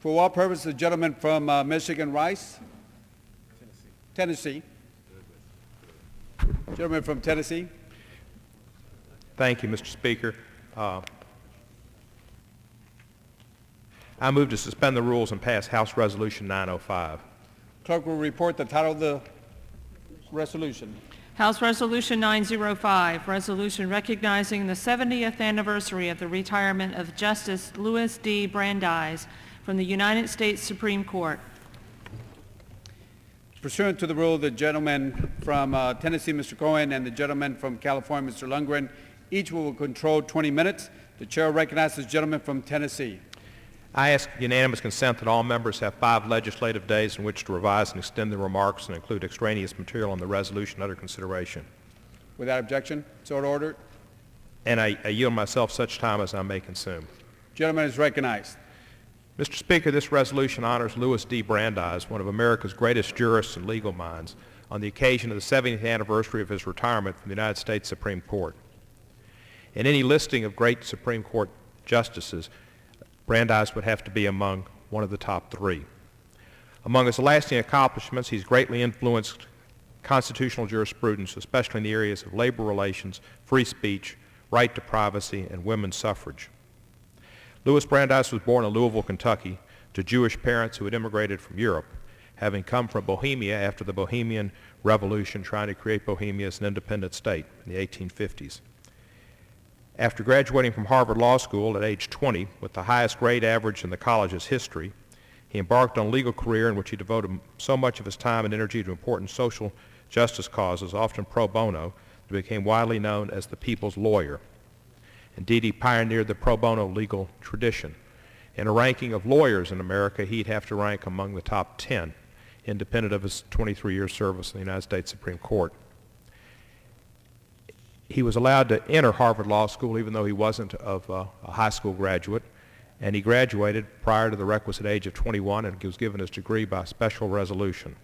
For what purpose the gentleman from Michigan Rice? Tennessee. Gentleman from Tennessee. Thank you, Mr. Speaker. I move to suspend the rules and pass House Resolution 905. Clerk will report the title of the resolution. House Resolution 905, resolution recognizing the 70th anniversary of the retirement of Justice Louis D. Brandeis from the United States Supreme Court. Pursuant to the rule, the gentleman from Tennessee, Mr. Cohen, and the gentleman from California, Mr. Lundgren, each will control 20 minutes. The chair recognizes the gentleman from Tennessee. I ask unanimous consent that all members have 5 legislative days in which to revise and extend their remarks and include extraneous material on the resolution under consideration. Without objection, so ordered. And I yield myself such time as I may consume. Gentleman is recognized. Mr. Speaker, this resolution honors Louis D. Brandeis, one of America's greatest jurists and legal minds, on the occasion of the 70th anniversary of his retirement from the United States Supreme Court. In any listing of great Supreme Court justices, Brandeis would have to be among one of the top 3. Among his lasting accomplishments, he's greatly influenced constitutional jurisprudence, especially in the areas of labor relations, free speech, right to privacy, and women's suffrage. Louis Brandeis was born in Louisville, Kentucky, to Jewish parents who had immigrated from Europe, having come from Bohemia after the Bohemian Revolution, trying to create Bohemia as an independent state in the 1850s. After graduating from Harvard Law School at age 20 with the highest grade average in the college's history, he embarked on a legal career in which he devoted so much of his time and energy to important social justice causes, often pro bono, that he became widely known as the people's lawyer. Indeed, he pioneered the pro bono legal tradition. In a ranking of lawyers in America, he'd have to rank among the top 10, independent of his 23-year service in the United States Supreme Court. He was allowed to enter Harvard Law School even though he wasn't of a high school graduate, and he graduated prior to the requisite age of 21 and was given his degree by special resolution.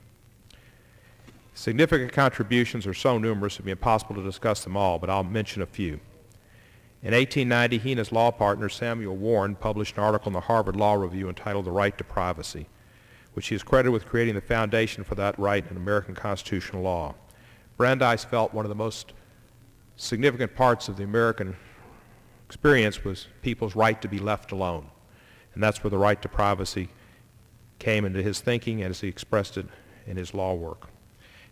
Significant contributions are so numerous it would be impossible to discuss them all, but I'll mention a few. In 1890, he and his law partner Samuel Warren published an article in the Harvard Law Review entitled The Right to Privacy, which he is credited with creating the foundation for that right in American constitutional law. Brandeis felt one of the most significant parts of the American experience was people's right to be left alone. And that's where the right to privacy came into his thinking as he expressed it in his law work.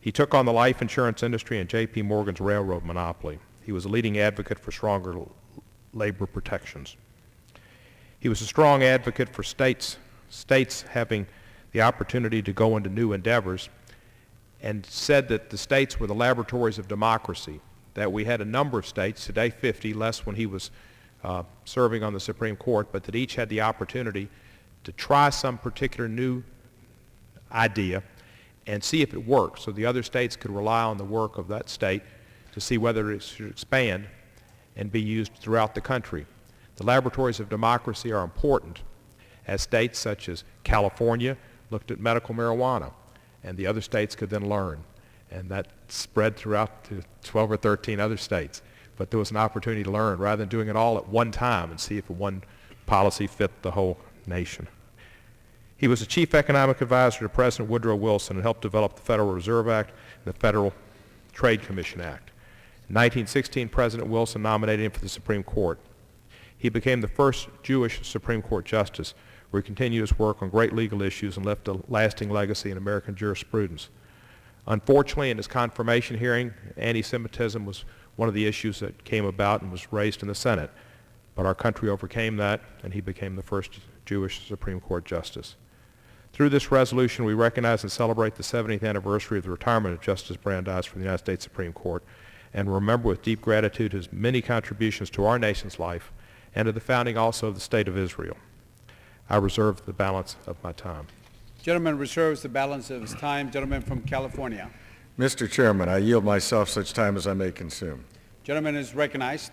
He took on the life insurance industry and J.P. Morgan's railroad monopoly. He was a leading advocate for stronger labor protections. He was a strong advocate for states having the opportunity to go into new endeavors, and said that the states were the laboratories of democracy, that we had a number of states, today 50, less when he was serving on the Supreme Court, but that each had the opportunity to try some particular new idea and see if it worked, so the other states could rely on the work of that state to see whether it should expand and be used throughout the country. The laboratories of democracy are important, as states such as California looked at medical marijuana, and the other states could then learn. And that spread throughout to 12 or 13 other states. But there was an opportunity to learn rather than doing it all at one time and see if one policy fit the whole nation. He was the chief economic advisor to President Woodrow Wilson and helped develop the Federal Reserve Act and the Federal Trade Commission Act. In 1916, President Wilson nominated him for the Supreme Court. He became the first Jewish Supreme Court justice, where he continued his work on great legal issues and left a lasting legacy in American jurisprudence. Unfortunately, in his confirmation hearing, anti-Semitism was one of the issues that came about and was raised in the Senate. But our country overcame that, and he became the first Jewish Supreme Court justice. Through this resolution, we recognize and celebrate the 70th anniversary of the retirement of Justice Brandeis from the United States Supreme Court, and remember with deep gratitude his many contributions to our nation's life and to the founding also of the State of Israel. I reserve the balance of my time. Gentleman reserves the balance of his time. Gentleman from California. Mr. Chairman, I yield myself such time as I may consume. Gentleman is recognized.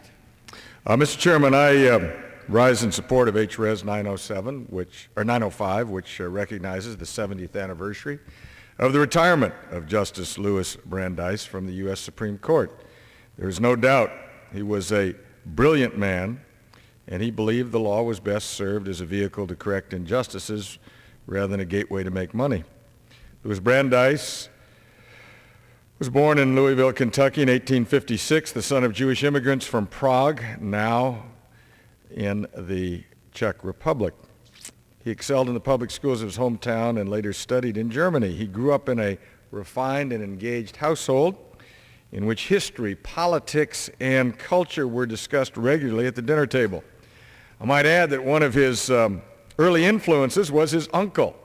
Mr. Chairman, I rise in support of H.Res. 905, which recognizes the 70th anniversary of the retirement of Justice Louis Brandeis from the U.S. Supreme Court. There is no doubt he was a brilliant man and he believed the law was best served as a vehicle to correct injustices rather than a gateway to make money. Louis Brandeis was born in Louisville, Kentucky in 1856, the son of Jewish immigrants from Prague, now in the Czech Republic. He excelled in the public schools of his hometown and later studied in Germany. He grew up in a refined and engaged household in which history, politics, and culture were discussed regularly at the dinner table. I might add that one of his early influences was his uncle,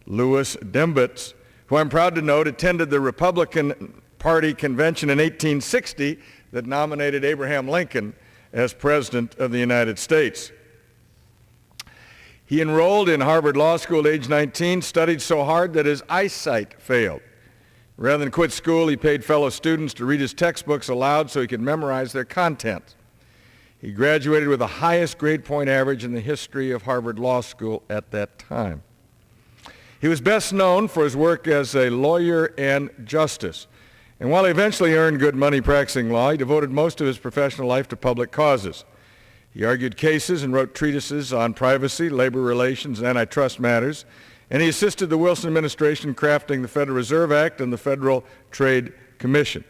Louis Dembitz, who I'm proud to note attended the Republican Party convention in 1860 that nominated Abraham Lincoln as President of the United States. He enrolled in Harvard Law School at age 19, studied so hard that his eyesight failed. Rather than quit school, he paid fellow students to read his textbooks aloud so he could memorize their content. He graduated with the highest grade point average in the history of Harvard Law School at that time. He was best known for his work as a lawyer and justice. And while he eventually earned good money practicing law, he devoted most of his professional life to public causes. He argued cases and wrote treatises on privacy, labor relations, and antitrust matters, and he assisted the Wilson administration crafting the Federal Reserve Act and the Federal Trade Commission.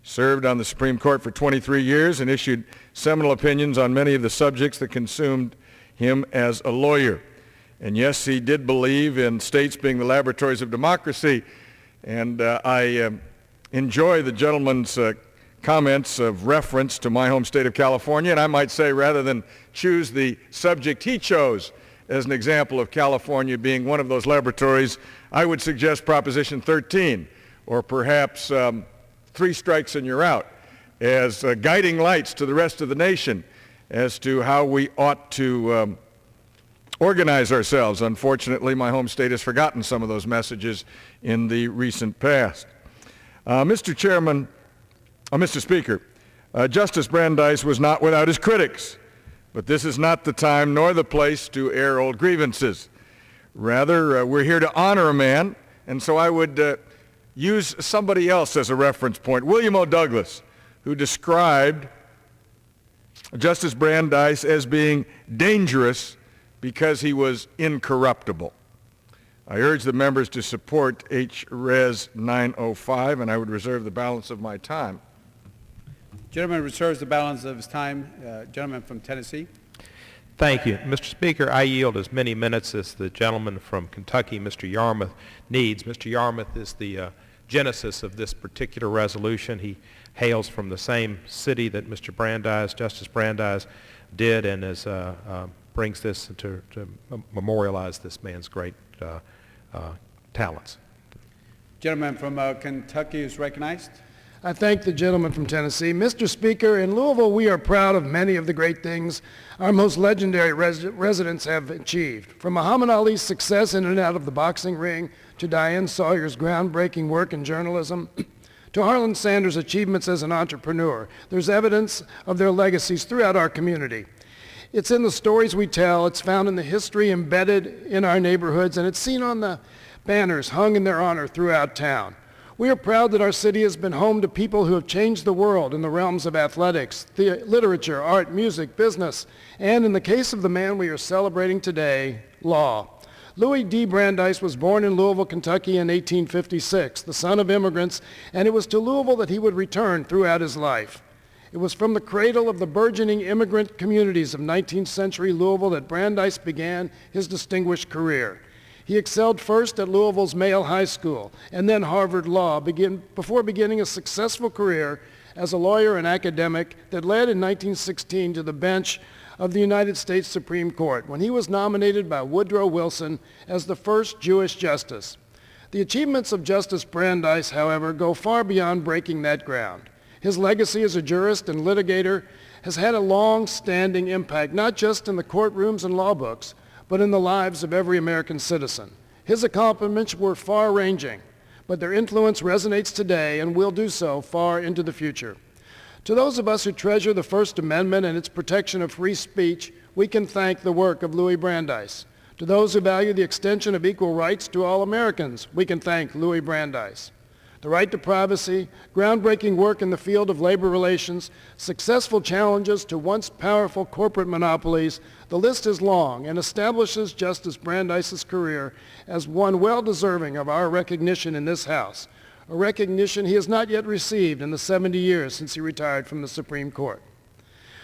He served on the Supreme Court for 23 years and issued seminal opinions on many of the subjects that consumed him as a lawyer. And yes, he did believe in states being the laboratories of democracy, and I enjoy the gentleman's comments of reference to my home state of California, and I might say rather than choose the subject he chose as an example of California being one of those laboratories, I would suggest Proposition 13, or perhaps 3 strikes and you're out, as guiding lights to the rest of the nation as to how we ought to organize ourselves. Unfortunately, my home state has forgotten some of those messages in the recent past. Mr. Speaker, Justice Brandeis was not without his critics, but this is not the time nor the place to air old grievances. Rather, we're here to honor a man, and so I would use somebody else as a reference point, William O. Douglas, who described Justice Brandeis as being dangerous because he was incorruptible. I urge the members to support H-Res 905, and I would reserve the balance of my time. Gentleman reserves the balance of his time. Gentleman from Tennessee. Thank you. Mr. Speaker, I yield as many minutes as the gentleman from Kentucky, Mr. YARMUTH, needs. Mr. YARMUTH is the genesis of this particular resolution. He hails from the same city that Mr. Brandeis, Justice Brandeis, did, and brings this to memorialize this man's great talents. Gentleman from Kentucky is recognized. I thank the gentleman from Tennessee. Mr. Speaker, in Louisville, we are proud of many of the great things our most legendary residents have achieved. From Muhammad Ali's success in and out of the boxing ring, to Diane Sawyer's groundbreaking work in journalism, to Harlan Sanders' achievements as an entrepreneur, there's evidence of their legacies throughout our community. It's in the stories we tell, it's found in the history embedded in our neighborhoods, and it's seen on the banners hung in their honor throughout town. We are proud that our city has been home to people who have changed the world in the realms of athletics, literature, art, music, business, and in the case of the man we are celebrating today, law. Louis D. Brandeis was born in Louisville, Kentucky in 1856, the son of immigrants, and it was to Louisville that he would return throughout his life. It was from the cradle of the burgeoning immigrant communities of 19th century Louisville that Brandeis began his distinguished career. He excelled first at Louisville's Male High School and then Harvard Law before beginning a successful career as a lawyer and academic that led in 1916 to the bench of the United States Supreme Court when he was nominated by Woodrow Wilson as the first Jewish justice. The achievements of Justice Brandeis, however, go far beyond breaking that ground. His legacy as a jurist and litigator has had a long-standing impact, not just in the courtrooms and law books, but in the lives of every American citizen. His accomplishments were far-ranging, but their influence resonates today and will do so far into the future. To those of us who treasure the First Amendment and its protection of free speech, we can thank the work of Louis Brandeis. To those who value the extension of equal rights to all Americans, we can thank Louis Brandeis. the right to privacy, groundbreaking work in the field of labor relations, successful challenges to once powerful corporate monopolies. The list is long and establishes Justice Brandeis's career as one well-deserving of our recognition in this House, a recognition he has not yet received in the 70 years since he retired from the Supreme Court.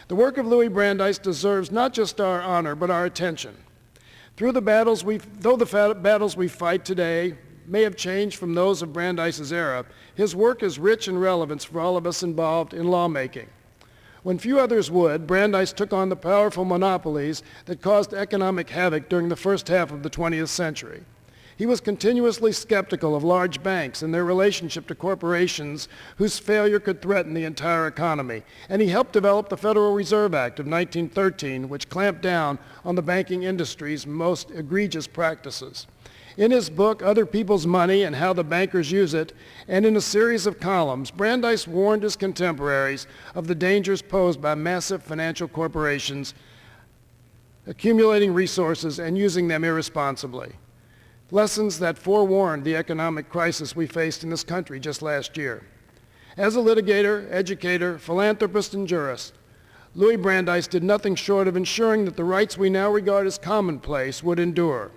The work of Louis Brandeis deserves not just our honor, but our attention. Though the battles we fight today may have changed from those of Brandeis's era, his work is rich in relevance for all of us involved in lawmaking. When few others would, Brandeis took on the powerful monopolies that caused economic havoc during the first half of the 20th century. He was continuously skeptical of large banks and their relationship to corporations whose failure could threaten the entire economy, and he helped develop the Federal Reserve Act of 1913, which clamped down on the banking industry's most egregious practices. In his book, Other People's Money and How the Bankers Use It, and in a series of columns, Brandeis warned his contemporaries of the dangers posed by massive financial corporations accumulating resources and using them irresponsibly. Lessons that forewarned the economic crisis we faced in this country just last year. As a litigator, educator, philanthropist, and jurist, Louis Brandeis did nothing short of ensuring that the rights we now regard as commonplace would endure.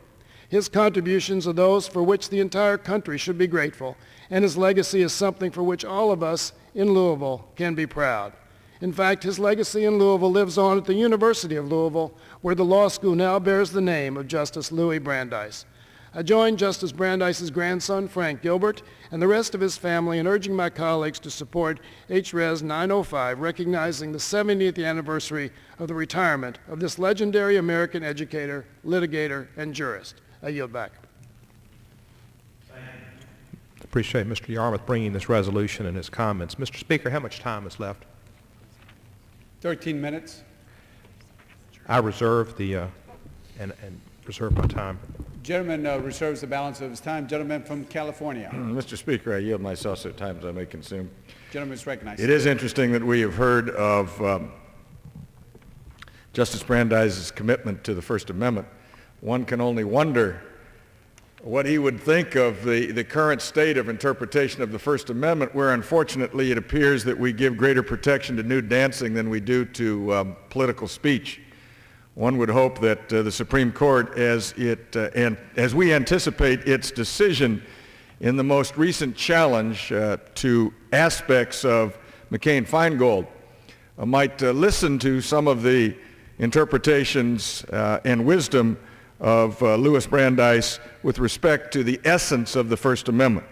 His contributions are those for which the entire country should be grateful, and his legacy is something for which all of us in Louisville can be proud. In fact, his legacy in Louisville lives on at the University of Louisville, where the law school now bears the name of Justice Louis Brandeis. I join Justice Brandeis's grandson, Frank Gilbert, and the rest of his family in urging my colleagues to support H.Res. 905, recognizing the 70th anniversary of the retirement of this legendary American educator, litigator, and jurist. I yield back. Appreciate Mr. Yarmuth bringing this resolution and his comments. Mr. Speaker, how much time is left? 13 minutes. I reserve the and reserve my time. Gentleman reserves the balance of his time. Gentleman from California. Mr. Speaker, I yield myself so times I may consume. Gentleman is recognized. It is interesting that we have heard of Justice Brandeis's commitment to the First Amendment. One can only wonder what he would think of the current state of interpretation of the First Amendment, where unfortunately it appears that we give greater protection to nude dancing than we do to political speech. One would hope that the Supreme Court, as we anticipate its decision in the most recent challenge to aspects of McCain-Feingold, might listen to some of the interpretations and wisdom of Louis Brandeis with respect to the essence of the First Amendment.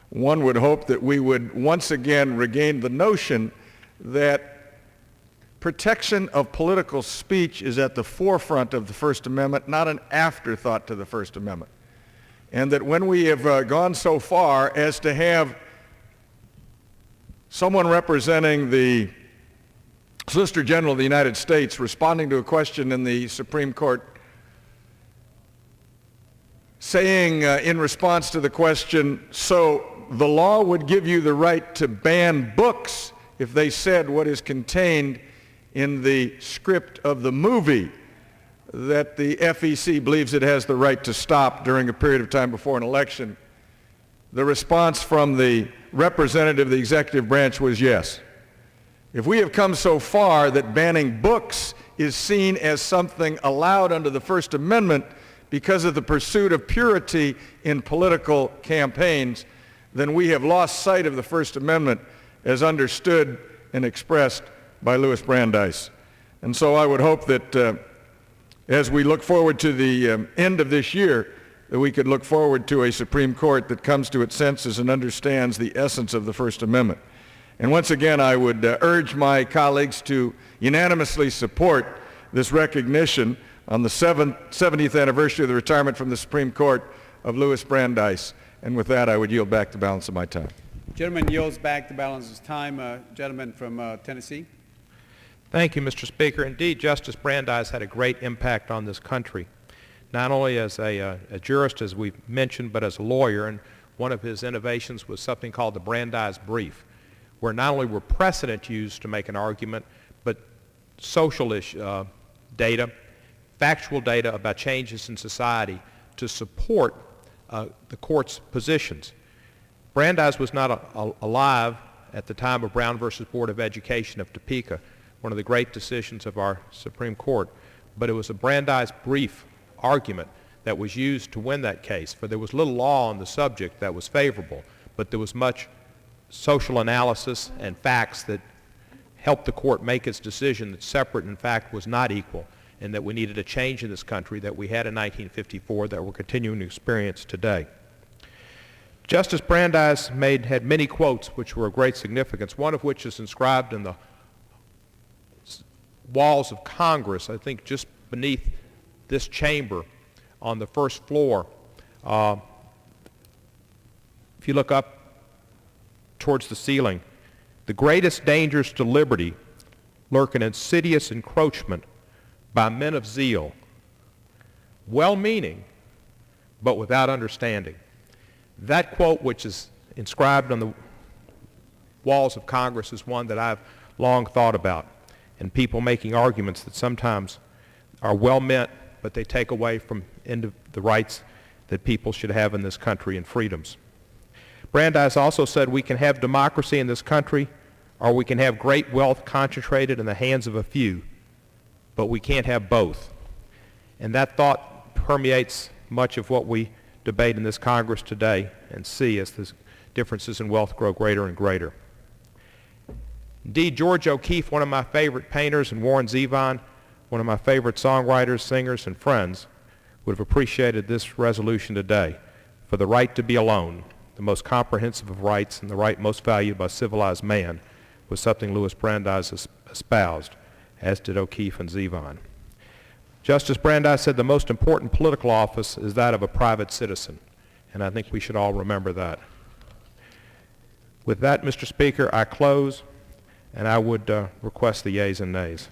One would hope that we would once again regain the notion that protection of political speech is at the forefront of the First Amendment, not an afterthought to the First Amendment. And that when we have gone so far as to have someone representing the Solicitor General of the United States responding to a question in the Supreme Court saying in response to the question, so the law would give you the right to ban books if they said what is contained in the script of the movie that the FEC believes it has the right to stop during a period of time before an election. The response from the representative of the executive branch was yes. If we have come so far that banning books is seen as something allowed under the First Amendment because of the pursuit of purity in political campaigns, then we have lost sight of the First Amendment as understood and expressed by Louis Brandeis. And so I would hope that as we look forward to the end of this year, that we could look forward to a Supreme Court that comes to its senses and understands the essence of the First Amendment. And once again, I would urge my colleagues to unanimously support this recognition on the 70th anniversary of the retirement from the Supreme Court of Louis Brandeis. And with that, I would yield back the balance of my time. Gentleman yields back the balance of his time. Gentleman from Tennessee. Thank you, Mr. Speaker. Indeed, Justice Brandeis had a great impact on this country, not only as a jurist, as we've mentioned, but as a lawyer. And one of his innovations was something called the Brandeis Brief, where not only were precedent used to make an argument, but social data, factual data about changes in society to support the court's positions. Brandeis was not alive at the time of Brown versus Board of Education of Topeka, one of the great decisions of our Supreme Court, but it was a Brandeis brief argument that was used to win that case, for there was little law on the subject that was favorable, but there was much social analysis and facts that helped the court make its decision that separate, in fact, was not equal, and that we needed a change in this country that we had in 1954 that we're continuing to experience today. Justice Brandeis had many quotes which were of great significance, one of which is inscribed in the walls of Congress, I think just beneath this chamber on the first floor. If you look up towards the ceiling, the greatest dangers to liberty lurk in insidious encroachment by men of zeal, well-meaning, but without understanding. That quote, which is inscribed on the walls of Congress, is one that I've long thought about, and people making arguments that sometimes are well-meant, but they take away from the rights that people should have in this country and freedoms. Brandeis also said we can have democracy in this country, or we can have great wealth concentrated in the hands of a few, but we can't have both. And that thought permeates much of what we debate in this Congress today and see as the differences in wealth grow greater and greater. Indeed, George O'Keeffe, one of my favorite painters, and Warren Zevon, one of my favorite songwriters, singers, and friends, would have appreciated this resolution today for the right to be alone, the most comprehensive of rights and the right most valued by civilized man, was something Louis Brandeis espoused, as did O'Keeffe and Zevon. Justice Brandeis said the most important political office is that of a private citizen, and I think we should all remember that. With that, Mr. Speaker, I close, and I would request the yeas and nays.